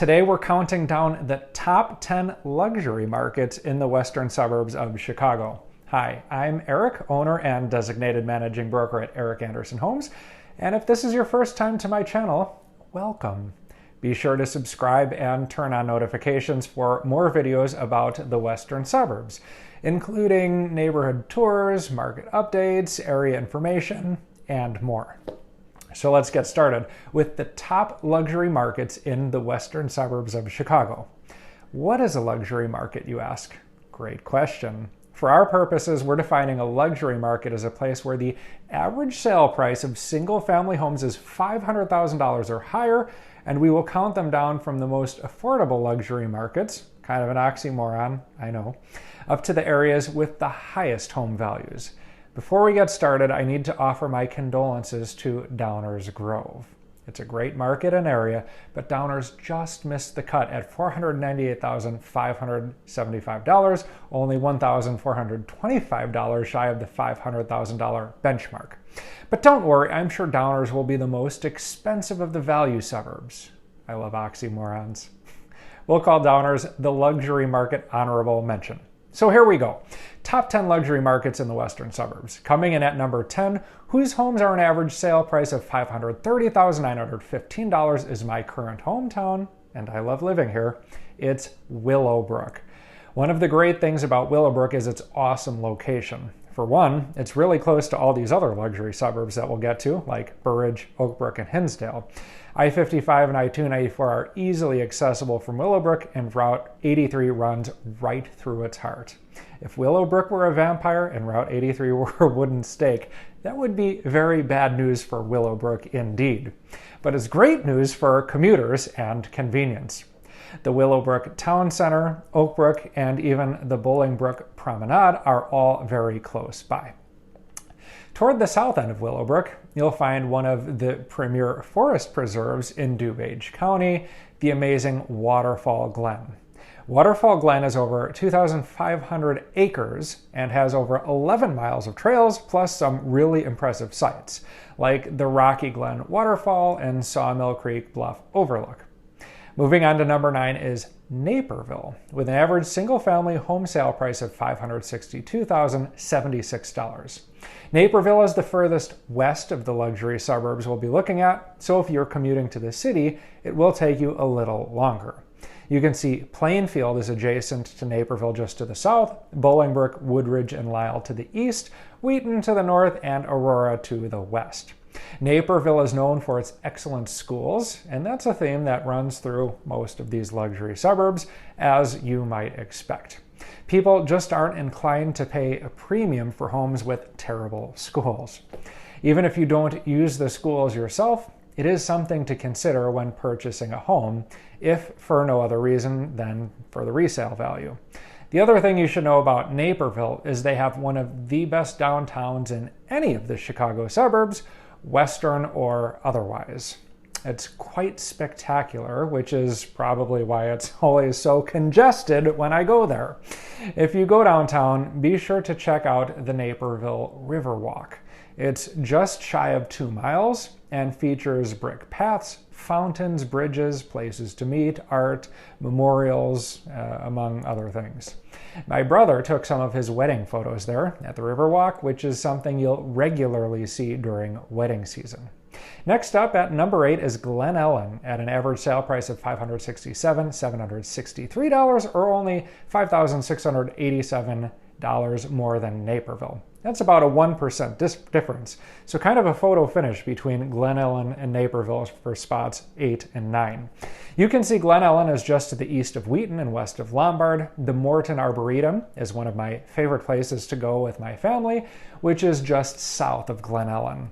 Today we're counting down the top 10 luxury markets in the western suburbs of Chicago. Hi, I'm Eric, owner and designated managing broker at Eric Anderson Homes. And if this is your first time to my channel, welcome. Be sure to subscribe and turn on notifications for more videos about the western suburbs, including neighborhood tours, market updates, area information, and more. So let's get started with the top luxury markets in the western suburbs of Chicago. What is a luxury market, you ask? Great question. For our purposes, we're defining a luxury market as a place where the average sale price of single-family homes is $500,000 or higher, and we will count them down from the most affordable luxury markets, kind of an oxymoron, I know, up to the areas with the highest home values. Before we get started, I need to offer my condolences to Downers Grove. It's a great market and area, but Downers just missed the cut at $498,575, only $1,425 shy of the $500,000 benchmark. But don't worry, I'm sure Downers will be the most expensive of the value suburbs. I love oxymorons. We'll call Downers the luxury market honorable mention. So here we go. Top 10 luxury markets in the western suburbs. Coming in at number 10, whose homes are an average sale price of $530,915 is my current hometown, and I love living here. It's Willowbrook. One of the great things about Willowbrook is its awesome location. For one, it's really close to all these other luxury suburbs that we'll get to, like Burr Ridge, Oakbrook, and Hinsdale. I-55 and I-294 are easily accessible from Willowbrook, and Route 83 runs right through its heart. If Willowbrook were a vampire and Route 83 were a wooden stake, that would be very bad news for Willowbrook indeed. But it's great news for commuters and convenience. The Willowbrook Town Center, Oakbrook, and even the Bolingbrook Promenade are all very close by. Toward the south end of Willowbrook, you'll find one of the premier forest preserves in DuPage County, the amazing Waterfall Glen. Waterfall Glen is over 2,500 acres and has over 11 miles of trails plus some really impressive sights, like the Rocky Glen Waterfall and Sawmill Creek Bluff Overlook. Moving on to number 9 is Naperville, with an average single-family home sale price of $562,076. Naperville is the furthest west of the luxury suburbs we'll be looking at, so if you're commuting to the city, it will take you a little longer. You can see Plainfield is adjacent to Naperville just to the south, Bolingbrook, Woodridge, and Lisle to the east, Wheaton to the north, and Aurora to the west. Naperville is known for its excellent schools, and that's a theme that runs through most of these luxury suburbs, as you might expect. People just aren't inclined to pay a premium for homes with terrible schools. Even if you don't use the schools yourself, it is something to consider when purchasing a home, if for no other reason than for the resale value. The other thing you should know about Naperville is they have one of the best downtowns in any of the Chicago suburbs, western or otherwise. It's quite spectacular, which is probably why it's always so congested when I go there. If you go downtown, be sure to check out the Naperville Riverwalk. It's just shy of 2 miles and features brick paths, fountains, bridges, places to meet, art, memorials, among other things. My brother took some of his wedding photos there at the Riverwalk, which is something you'll regularly see during wedding season. Next up at number 8 is Glen Ellen at an average sale price of $567,763 or only $5,687 more than Naperville. That's about a 1% difference, so kind of a photo finish between Glen Ellen and Naperville for spots 8 and 9. You can see Glen Ellen is just to the east of Wheaton and west of Lombard. The Morton Arboretum is one of my favorite places to go with my family, which is just south of Glen Ellen.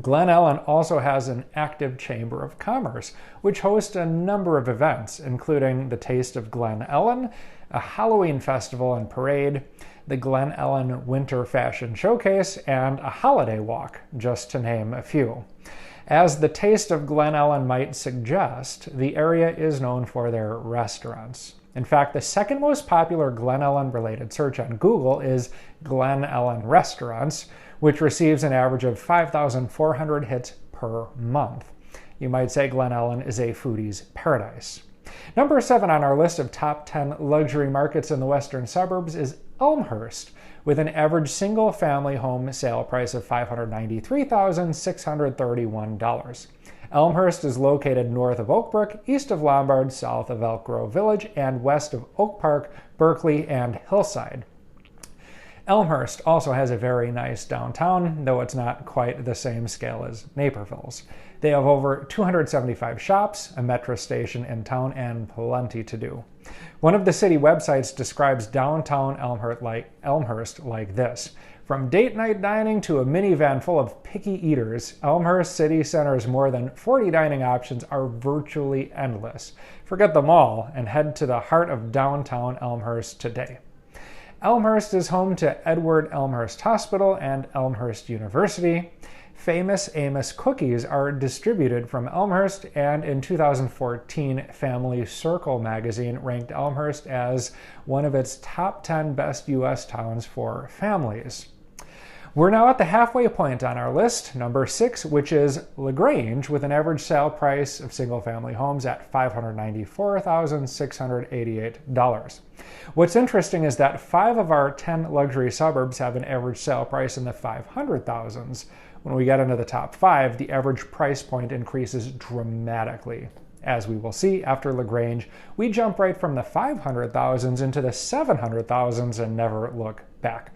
Glen Ellen also has an active Chamber of Commerce, which hosts a number of events, including the Taste of Glen Ellen, a Halloween festival and parade, the Glen Ellen Winter Fashion Showcase, and a holiday walk, just to name a few. As the Taste of Glen Ellen might suggest, the area is known for their restaurants. In fact, the second most popular Glen Ellen related search on Google is Glen Ellen Restaurants, which receives an average of 5,400 hits per month. You might say Glen Ellen is a foodie's paradise. Number 7 on our list of top 10 luxury markets in the western suburbs is Elmhurst, with an average single-family home sale price of $593,631. Elmhurst is located north of Oakbrook, east of Lombard, south of Elk Grove Village, and west of Oak Park, Berkeley, and Hillside. Elmhurst also has a very nice downtown, though it's not quite the same scale as Naperville's. They have over 275 shops, a metro station in town, and plenty to do. One of the city websites describes downtown Elmhurst like this: from date night dining to a minivan full of picky eaters, Elmhurst City Center's more than 40 dining options are virtually endless. Forget them all and head to the heart of downtown Elmhurst today. Elmhurst is home to Edward Elmhurst Hospital and Elmhurst University. Famous Amos cookies are distributed from Elmhurst, and in 2014, Family Circle magazine ranked Elmhurst as one of its top 10 best U.S. towns for families. We're now at the halfway point on our list, number 6, which is Lagrange, with an average sale price of single-family homes at $594,688. What's interesting is that 5 of our 10 luxury suburbs have an average sale price in the $500,000s. When we get into the top 5, the average price point increases dramatically. As we will see after Lagrange, we jump right from the $500,000s into the $700,000s and never look back.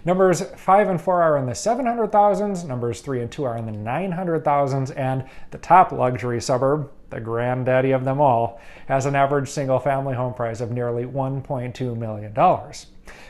Numbers 5 and 4 are in the $700,000s, numbers 3 and 2 are in the $900,000s, and the top luxury suburb, the granddaddy of them all, has an average single-family home price of nearly $1.2 million.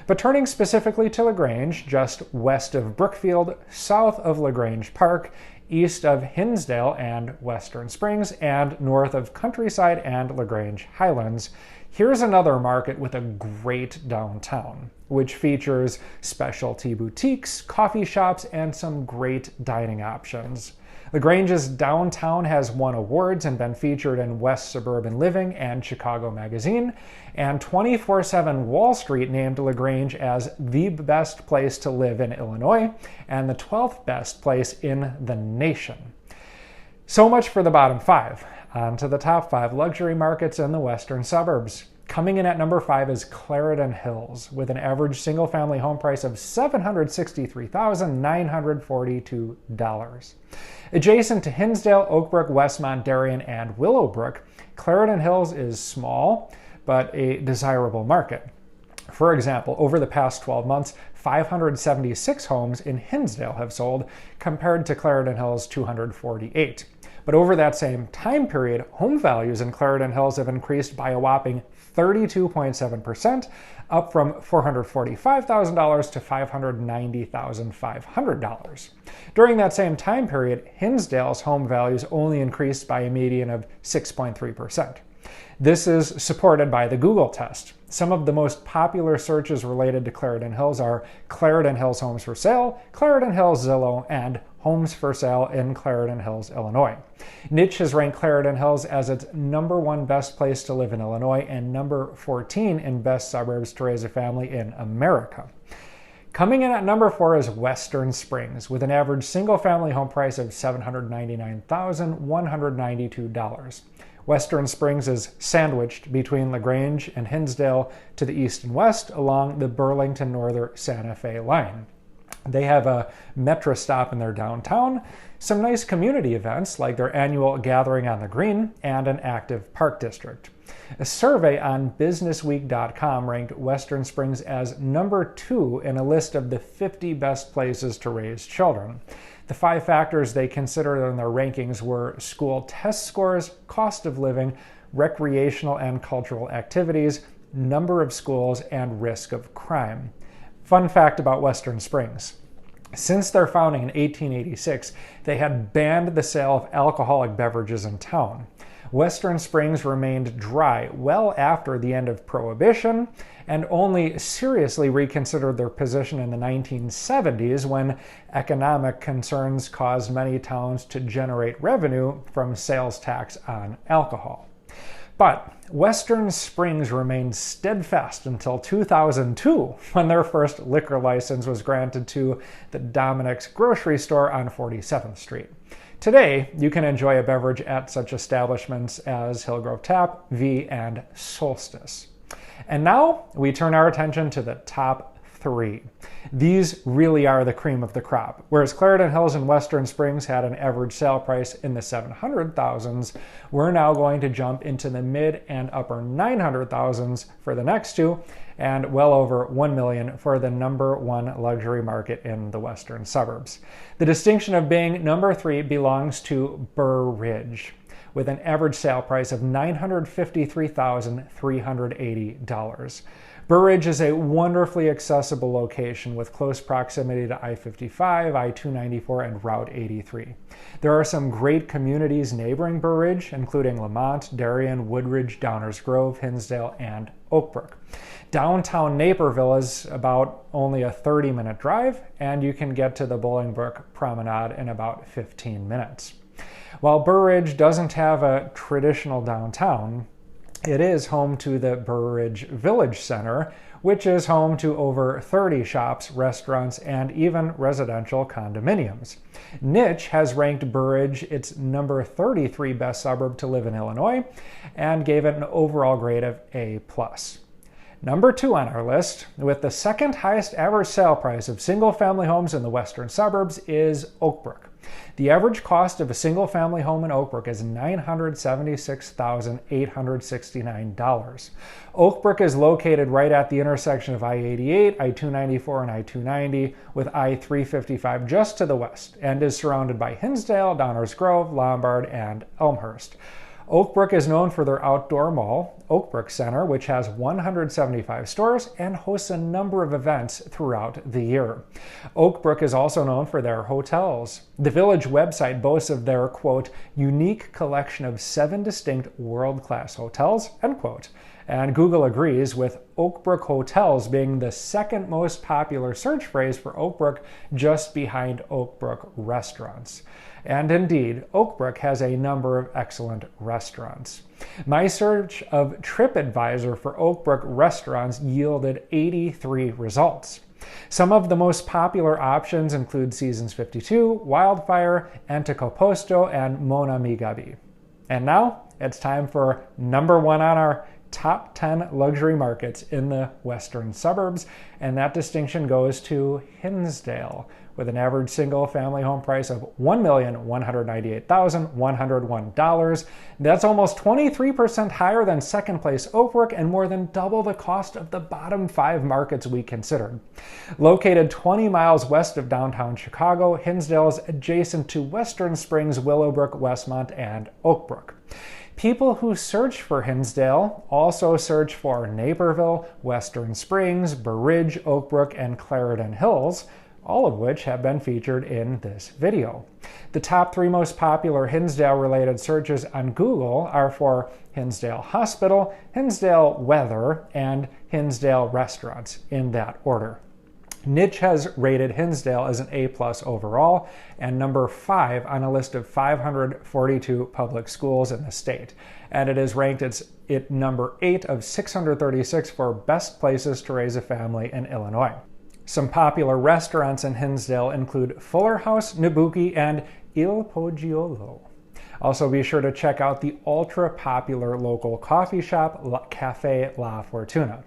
But turning specifically to Lagrange, just west of Brookfield, south of Lagrange Park, east of Hinsdale and Western Springs, and north of Countryside and Lagrange Highlands, here's another market with a great downtown, which features specialty boutiques, coffee shops, and some great dining options. Lagrange's downtown has won awards and been featured in West Suburban Living and Chicago Magazine, and 24/7 Wall Street named Lagrange as the best place to live in Illinois and the 12th best place in the nation. So much for the bottom 5. On to the top 5 luxury markets in the western suburbs. Coming in at number 5 is Clarendon Hills, with an average single-family home price of $763,942. Adjacent to Hinsdale, Oakbrook, Westmont, Darien, and Willowbrook, Clarendon Hills is small, but a desirable market. For example, over the past 12 months, 576 homes in Hinsdale have sold, compared to Clarendon Hills' 248. But over that same time period, home values in Clarendon Hills have increased by a whopping 32.7%, up from $445,000 to $590,500. During that same time period, Hinsdale's home values only increased by a median of 6.3%. This is supported by the Google test. Some of the most popular searches related to Clarendon Hills are Clarendon Hills Homes for Sale, Clarendon Hills Zillow, and Homes for Sale in Clarendon Hills, Illinois. Niche has ranked Clarendon Hills as its number 1 best place to live in Illinois and number 14 in best suburbs to raise a family in America. Coming in at number 4 is Western Springs, with an average single-family home price of $799,192. Western Springs is sandwiched between Lagrange and Hinsdale to the east and west along the Burlington Northern Santa Fe line. They have a metro stop in their downtown, some nice community events like their annual Gathering on the Green, and an active park district. A survey on businessweek.com ranked Western Springs as number 2 in a list of the 50 best places to raise children. The 5 factors they considered in their rankings were school test scores, cost of living, recreational and cultural activities, number of schools, and risk of crime. Fun fact about Western Springs: since their founding in 1886, they had banned the sale of alcoholic beverages in town. Western Springs remained dry well after the end of Prohibition and only seriously reconsidered their position in the 1970s when economic concerns caused many towns to generate revenue from sales tax on alcohol. But Western Springs remained steadfast until 2002, when their first liquor license was granted to the Dominic's grocery store on 47th Street. Today, you can enjoy a beverage at such establishments as Hillgrove Tap, V, and Solstice. And now we turn our attention to the top 3. These really are the cream of the crop. Whereas Clarendon Hills and Western Springs had an average sale price in the 700,000s, we're now going to jump into the mid and upper 900,000s for the next two, and well over 1 million for the number 1 luxury market in the western suburbs. The distinction of being number 3 belongs to Burr Ridge, with an average sale price of $953,380. Burr Ridge is a wonderfully accessible location with close proximity to I-55, I-294, and Route 83. There are some great communities neighboring Burr Ridge, including Lamont, Darien, Woodridge, Downers Grove, Hinsdale, and Oakbrook. Downtown Naperville is about only a 30-minute drive, and you can get to the Bolingbrook Promenade in about 15 minutes. While Burr Ridge doesn't have a traditional downtown, it is home to the Burr Ridge Village Center, which is home to over 30 shops, restaurants, and even residential condominiums. Niche has ranked Burr Ridge its number 33 best suburb to live in Illinois and gave it an overall grade of A+. Number 2 on our list, with the second highest average sale price of single-family homes in the western suburbs, is Oakbrook. The average cost of a single-family home in Oakbrook is $976,869. Oakbrook is located right at the intersection of I-88, I-294, and I-290, with I-355 just to the west, and is surrounded by Hinsdale, Downers Grove, Lombard, and Elmhurst. Oakbrook is known for their outdoor mall, Oakbrook Center, which has 175 stores and hosts a number of events throughout the year. Oakbrook is also known for their hotels. The Village website boasts of their, quote, unique collection of 7 distinct world-class hotels, end quote. And Google agrees, with Oakbrook hotels being the second most popular search phrase for Oakbrook, just behind Oakbrook restaurants. And indeed, Oakbrook has a number of excellent restaurants. My search of TripAdvisor for Oakbrook restaurants yielded 83 results. Some of the most popular options include Seasons 52, Wildfire, Antico Posto, and Mon Ami Gabi. And now it's time for number 1 on our top 10 luxury markets in the western suburbs, and that distinction goes to Hinsdale, with an average single-family home price of $1,198,101. That's almost 23% higher than second place Oakbrook and more than double the cost of the bottom 5 markets we considered. Located 20 miles west of downtown Chicago, Hinsdale is adjacent to Western Springs, Willowbrook, Westmont, and Oakbrook. People who search for Hinsdale also search for Naperville, Western Springs, Burr Ridge, Oakbrook, and Clarendon Hills, all of which have been featured in this video. The top 3 most popular Hinsdale-related searches on Google are for Hinsdale Hospital, Hinsdale Weather, and Hinsdale Restaurants, in that order. Niche has rated Hinsdale as an A+ overall and number 5 on a list of 542 public schools in the state. And it is ranked at number 8 of 636 for best places to raise a family in Illinois. Some popular restaurants in Hinsdale include Fuller House, Nabucchi, and Il Poggiolo. Also be sure to check out the ultra-popular local coffee shop, Cafe La Fortuna.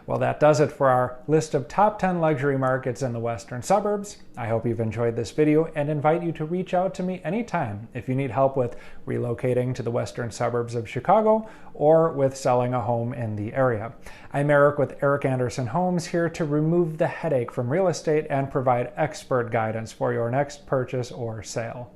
Well, that does it for our list of top 10 luxury markets in the western suburbs. I hope you've enjoyed this video and invite you to reach out to me anytime if you need help with relocating to the western suburbs of Chicago or with selling a home in the area. I'm Eric with Eric Anderson Homes, here to remove the headache from real estate and provide expert guidance for your next purchase or sale.